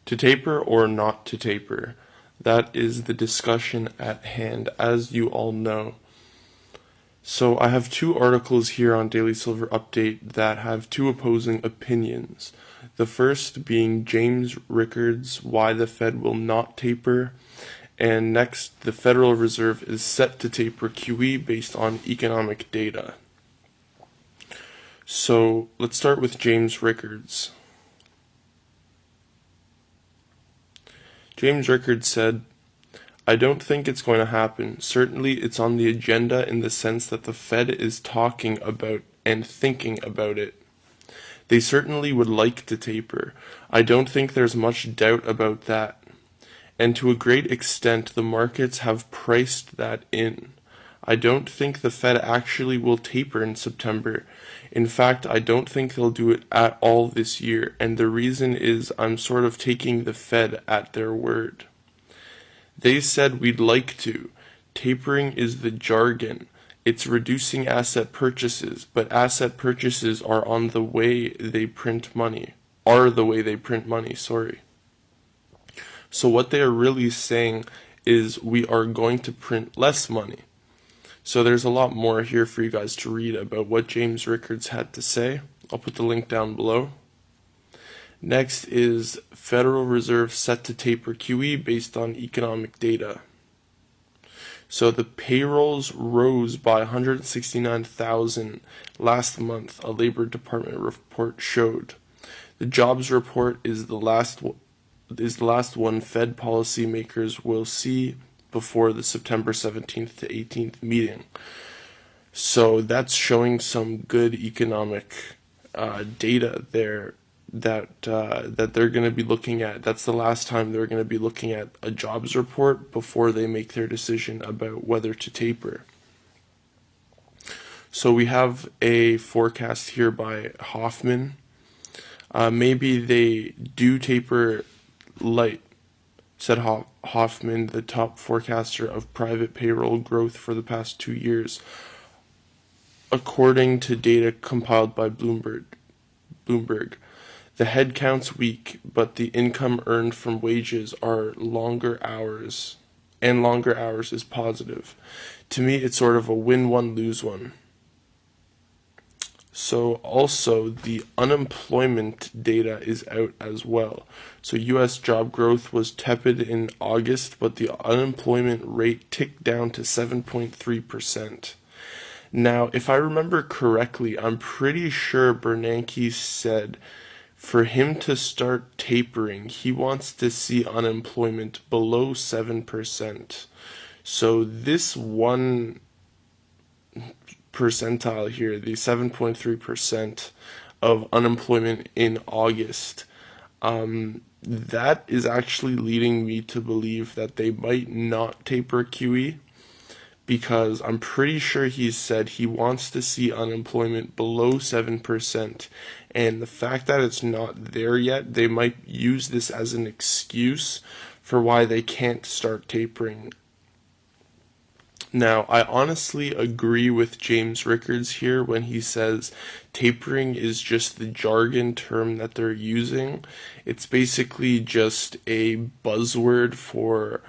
To taper or not to taper? That is the discussion at hand, as you all know. So I have two articles here on Daily Silver Update that have two opposing opinions. The first being James Rickards, Why the Fed Will Not Taper, and next, the Federal Reserve is set to taper QE based on economic data. So let's start with James Rickards. James Rickards said, "I don't think it's going to happen. Certainly it's on the agenda in the sense that the Fed is talking about and thinking about it. They certainly would like to taper. I don't think there's much doubt about that. And to a great extent the markets have priced that in. I don't think the Fed actually will taper in September. In fact, I don't think they'll do it at all this year, and the reason is I'm sort of taking the Fed at their word. They said we'd like to. Tapering is the jargon. It's reducing asset purchases, but asset purchases are the way they print money. So what they are really saying is we are going to print less money. So there's a lot more here for you guys to read about what James Rickards had to say. I'll put the link down below. Next is Federal Reserve set to taper QE based on economic data. So the payrolls rose by 169,000 last month, a Labor Department report showed. The jobs report is the last one Fed policymakers will see before the September 17th to 18th meeting. So that's showing some good economic data there that they're going to be looking at. That's the last time they're going to be looking at a jobs report before they make their decision about whether to taper. So we have a forecast here by Hoffman. Maybe they do taper light, said Hoffman, the top forecaster of private payroll growth for the past 2 years, according to data compiled by Bloomberg. The headcount's weak, but the income earned from wages are longer hours is positive. To me, it's sort of a win one, lose one. So also the unemployment data is out as well. So U.S. job growth was tepid in August, but the unemployment rate ticked down to 7.3%. Now, if I remember correctly, I'm pretty sure Bernanke said for him to start tapering, he wants to see unemployment below 7%. So this one percentile here, the 7.3% of unemployment in August, that is actually leading me to believe that they might not taper QE, because I'm pretty sure he said he wants to see unemployment below 7%, and the fact that it's not there yet, they might use this as an excuse for why they can't start tapering. Now, I honestly agree with James Rickards here when he says tapering is just the jargon term that they're using. It's basically just a buzzword for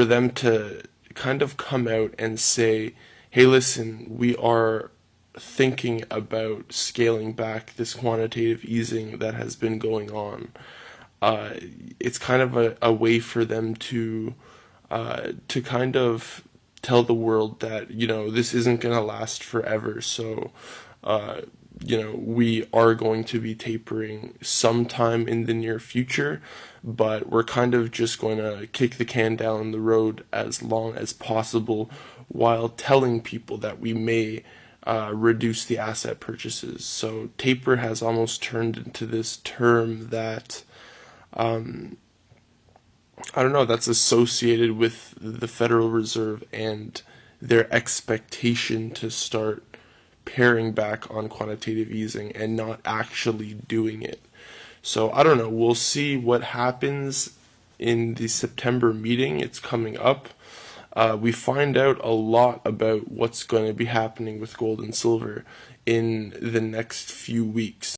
them to kind of come out and say, hey, listen, we are thinking about scaling back this quantitative easing that has been going on. It's kind of a way for them to kind of tell the world that, this isn't going to last forever. So, we are going to be tapering sometime in the near future, but we're kind of just going to kick the can down the road as long as possible while telling people that we may reduce the asset purchases. So taper has almost turned into this term that I don't know, that's associated with the Federal Reserve and their expectation to start paring back on quantitative easing and not actually doing it. So I don't know, we'll see what happens in the September meeting. It's coming up. We find out a lot about what's going to be happening with gold and silver in the next few weeks.